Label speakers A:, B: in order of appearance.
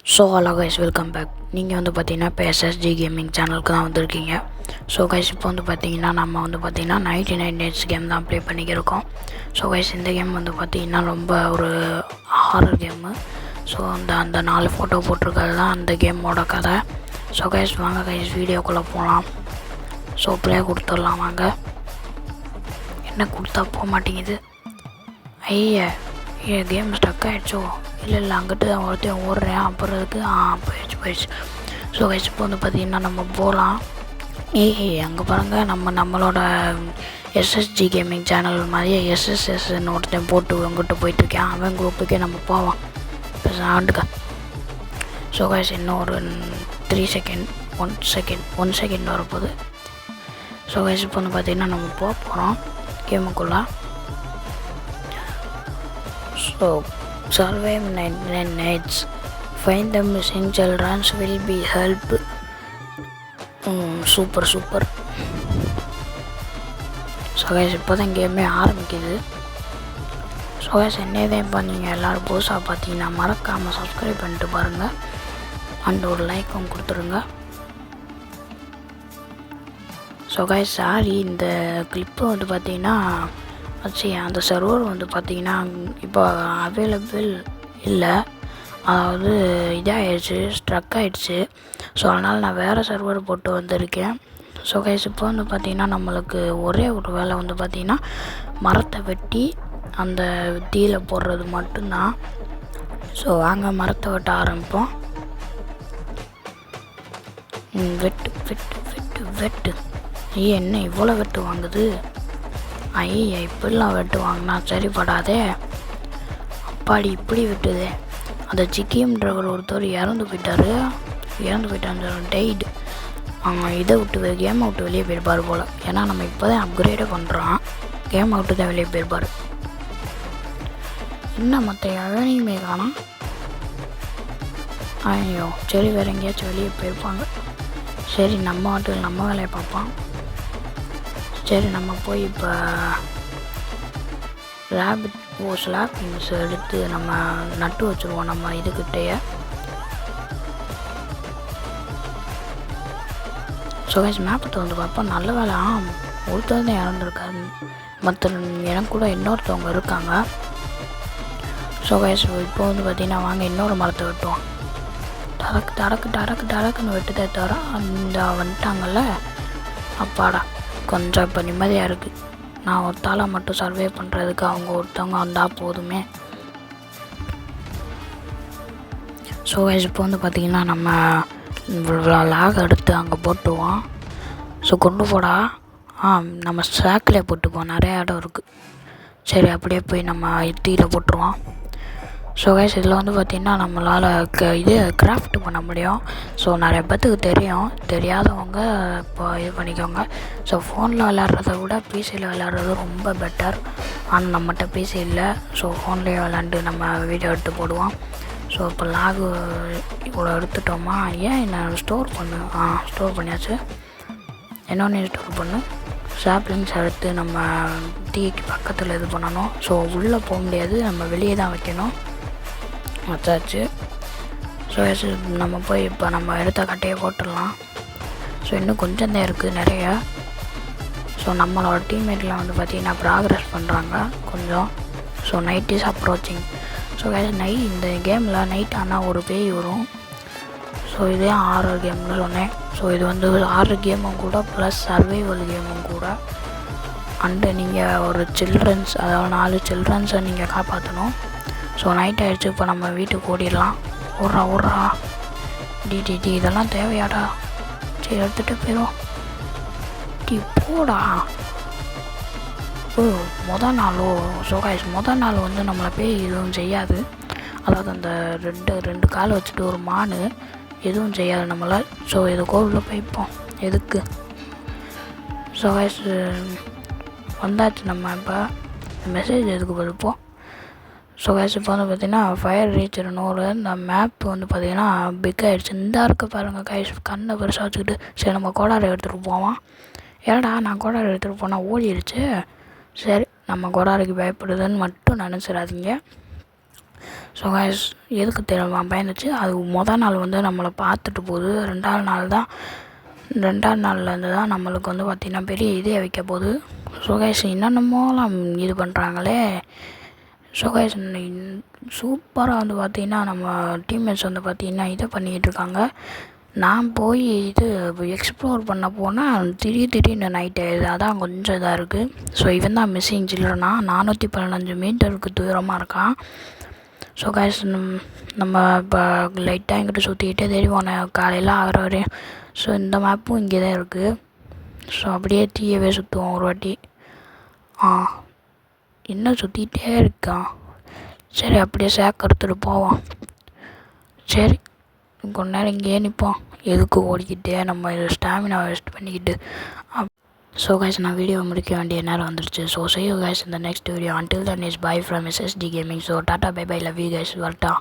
A: So hello guys, welcome back. நீங்கள் வந்து பார்த்தீங்கன்னா இப்போ எஸ்எஸ்ஜி கேமிங் சேனலுக்கு தான் வந்திருக்கீங்க. ஸோ கைஸ், இப்போ வந்து பார்த்தீங்கன்னா நம்ம வந்து பார்த்தீங்கன்னா 99 Nights கேம் தான் ப்ளே பண்ணிக்கிருக்கோம். ஸோ கைஸ், இந்த கேம் வந்து பார்த்தீங்கன்னா ரொம்ப ஒரு ஹாரர் கேமு. ஸோ அந்த 4 ஃபோட்டோ போட்டிருக்கிறது தான் அந்த கேமோட கதை. ஸோ கைஸ், வாங்க கைஸ் வீடியோக்குள்ளே போகலாம். ஸோ ப்ளே கொடுத்துடலாம் வாங்க. என்ன கொடுத்தா போக மாட்டேங்குது. ஐயா கேம் ஸ்டக் ஆகிடுச்சோ? இல்லை அங்கிட்டு தான் ஒருத்தையும் ஓடுறேன். அப்புறம் அதுக்கு போயிடுச்சு. ஸோ கைஸ், இப்போ வந்து பார்த்திங்கன்னா நம்ம போகலாம். அங்கே பாருங்கள், நம்மளோட எஸ்எஸ்ஜி கேமிங் சேனல் மாதிரியே எஸ்எஸ்எஸ்ன்னு ஒருத்தன் போட்டு அங்கிட்ட போயிட்டுருக்கேன். அவன் குரூப்புக்கே நம்ம போவான் இப்போ சாண்டுக்க. ஸோ கைஸ், இன்னும் ஒரு 3 செகண்ட் 1 செகண்ட் வரப்போகுது. ஸோ கைஸ், இப்போ வந்து பார்த்திங்கன்னா நம்ம போகிறோம் கேமுக்குள்ளே. So survive 99 nights, find the missing children will be helped. Super. So guys, இப்போ தான் கேமே ஆரம்பிக்குது. ஸோ கைஸ், என்னதே இப்போ நீங்கள் எல்லோரும் புதுசாக பார்த்தீங்கன்னா மறக்காமல் சப்ஸ்கிரைப் பண்ணிட்டு பாருங்கள். அண்ட் ஒரு லைக்கும் கொடுத்துருங்க. ஸோ கைஸ், சாரி, இந்த கிளிப்பு வந்து பார்த்தீங்கன்னா அந்த சர்வர் வந்து பார்த்திங்கன்னா இப்போ அவைலபிள் இல்லை. அதாவது இதாகிடுச்சு, ஸ்ட்ரக் ஆகிடுச்சு. ஸோ அதனால் நான் வேறு சர்வர் போட்டு வந்திருக்கேன். ஸோ கைஸ், இப்போ வந்து பார்த்திங்கன்னா நம்மளுக்கு ஒரே ஒரு வேலை வந்து பார்த்திங்கன்னா மரத்தை வெட்டி அந்த தீயில போடுறது மட்டும்தான். ஸோ வாங்க மரத்தை வெட்ட ஆரம்பிப்போம். வெட்டு. என்ன இவ்வளோ வெட்டு வாங்குது? இப்படிலாம் வெட்டு வாங்கினா சரிப்படாதே. அப்பாடி இப்படி வெட்டுதே. அந்த சிக்கியம்ன்றவர் ஒருத்தர் இறந்து போயிட்டாரு. டெய்டு. இதை விட்டு கேமை விட்டு வெளியே போயிருப்பார் போல். ஏன்னா நம்ம இப்போ தான் அப்கிரேடே பண்ணுறோம். கேமை விட்டு தான் வெளியே போயிருப்பார். இன்னும் மற்ற எவனையுமே காணோம். ஐயோ, சரி, வேறு எங்கேயாச்சும் வெளியே போயிருப்பாங்க. சரி, நம்ம வேலையை பார்ப்போம். சரி, நம்ம போய் இப்போ ஸ்லாப்பிங்ஸ் எடுத்து நம்ம நட்டு வச்சுருவோம் நம்ம இதுக்கிட்டேயே. ஸோ கைஸ், மேப்பத்தை வந்து பார்ப்போம். நல்ல வேலை ஒருத்தர் தான் இறந்துருக்காரு. மற்ற எனக்கு கூட இன்னொருத்தவங்க இருக்காங்க. ஸோ கைஸ், இப்போ வந்து பார்த்திங்கன்னா வாங்க இன்னொரு மரத்தை வெட்டுவோம். டடக்குன்னு வெட்டுதே தவிர அந்த வந்துட்டாங்கல்ல. அப்பாடா, கொஞ்சம் இப்போ நிம்மதியாக இருக்குது. நான் ஒருத்தால மட்டும் சர்வே பண்ணுறதுக்கு அவங்க ஒருத்தவங்க வந்தால் போதுமே. ஸோ கைஸ், இப்போ வந்து பார்த்திங்கன்னா நம்ம லாக் எடுத்து அங்கே போட்டுருவோம். ஸோ கொண்டு போடா. நம்ம ஸ்டாக்கில் போட்டுப்போம், நிறைய இடம் இருக்குது. சரி, அப்படியே போய் நம்ம தீயில போட்டுருவோம். ஸோ கைஸ், இதில் வந்து பார்த்திங்கன்னா நம்மளால் கிராஃப்ட் பண்ண முடியும். ஸோ நிறைய பேத்துக்கு தெரியும், தெரியாதவங்க இப்போ இது பண்ணிக்கோங்க. ஸோ ஃபோனில் விளையாடுறத விட பிசியில் விளையாடுறது ரொம்ப பெட்டர். ஆனால் நம்மகிட்ட பிசி இல்லை. ஸோ ஃபோன்லேயே விளையாண்டு நம்ம வீடியோ எடுத்து போடுவோம். ஸோ இப்போ லாகு இவ்வளோ எடுத்துட்டோமா? என்ன ஸ்டோர் பண்ணியாச்சு. இன்னொன்று ஸ்டோர் பண்ணு. சாப்லிங்ஸ் எடுத்து நம்ம தீக்கு பக்கத்தில் இது பண்ணணும். ஸோ உள்ளே போக முடியாது, நம்ம வெளியே தான் வைக்கணும். வச்சாச்சு. ஸோ நம்ம போய் இப்போ நம்ம எடுத்த கட்டையை போட்டுடலாம். ஸோ இன்னும் கொஞ்சம் தான் இருக்குது நிறைய. ஸோ நம்மளோட டீம்மேட்லாம் வந்து பார்த்திங்கன்னா ப்ராக்ரஸ் பண்ணுறாங்க கொஞ்சம். So night is approaching. So இந்த கேமில் நைட் ஆனால் ஒரு பேய் வரும். ஸோ இதே ஹாரர் கேம்னு சொன்னேன். ஸோ இது வந்து ஹாரர் கேமும் கூட ப்ளஸ் சர்வைவல் கேமும் கூட. அண்டு நீங்கள் ஒரு சில்ட்ரன்ஸ், அதாவது 4 சில்ட்ரன்ஸை நீங்கள் காப்பாற்றணும். ஸோ நைட் ஆகிடுச்சு. இப்போ நம்ம வீட்டுக்கு ஓடிடலாம். ஓடுறா டி இதெல்லாம் தேவையாடா? சரி, எடுத்துகிட்டு போயிடும். போடா. மொதல் நாள் வந்து நம்மளை போய் எதுவும் செய்யாது. அதாவது அந்த ரெண்டு கால் வச்சுட்டு ஒரு மானு எதுவும் செய்யாது நம்மளை. ஸோ இது கோவிலில் போய்ப்போம். எதுக்கு? ஸோ கைஸ், வந்தாச்சு. நம்ம இப்போ மெசேஜ் எதுக்கு பதிப்போம். ஸோ கைஸ், இப்போ வந்து பார்த்திங்கன்னா ஃபயர் ரீச்சர் 100. இந்த மேப் வந்து பார்த்திங்கன்னா பிக் ஆகிடுச்சு. இந்த இருக்க பாருங்கள் கைஸ், கண்ணை பெருசாக வச்சுக்கிட்டு. சரி, நம்ம கோடாரை எடுத்துகிட்டு போவோம். ஏடா, நான் கோடாரை எடுத்துகிட்டு போனால் ஓடிடுச்சு. சரி, நம்ம கோடாரைக்கு பயப்படுதுன்னு மட்டும் நினச்சிடாதீங்க. ஸோ கைஸ் எதுக்கு தெரியுமா பயந்துச்சு, அது மொதல் நாள் வந்து நம்மளை பார்த்துட்டு போகுது, ரெண்டாவது நாள்லேருந்து தான் நம்மளுக்கு வந்து பார்த்திங்கன்னா பெரிய இதே வைக்க போகுது. ஸோ கைஸ் என்னென்னமோலாம் இது பண்ணுறாங்களே. ஸோ கைஸ் சூப்பராக வந்து பார்த்திங்கன்னா நம்ம டீம்மேட்ஸ் வந்து பார்த்திங்கன்னா இதை பண்ணிக்கிட்டு இருக்காங்க. நான் போய் இது எக்ஸ்ப்ளோர் பண்ண போனால் திடீர்னு நைட் ஆயிடுது, அதான் கொஞ்சம் இதாக இருக்குது. ஸோ இவன் தான் மிஸ்ஸிங் சில்ட்ரனா 415 மீட்டருக்கு தூரமாக இருக்கான். ஸோ கைஸ் நம்ம இப்போ லைட்டாக எங்கிட்ட சுற்றிக்கிட்டே தெரியும் காலையில் ஆகிற வரையும். ஸோ இந்த மேப்பும் இங்கே தான் இருக்குது. ஸோ அப்படியே தீயவே சுற்றுவோம் ஒரு வாட்டி. இன்னும் சுற்றிக்கிட்டே இருக்கான். சரி அப்படியே சேக் எடுத்துகிட்டு போவோம். சரி கொஞ்ச நேரம் இங்கேயே நிற்போம், எதுக்கு ஓடிக்கிட்டே நம்ம இது ஸ்டாமினா வேஸ்ட் பண்ணிக்கிட்டு. ஸோ கைஸ் நான் வீடியோ முடிக்க வேண்டிய நேரம் வந்துருச்சு. So see you guys in the next video. Until then is bye from SSD Gaming. So tata bye bye, love you guys, வரட்டா.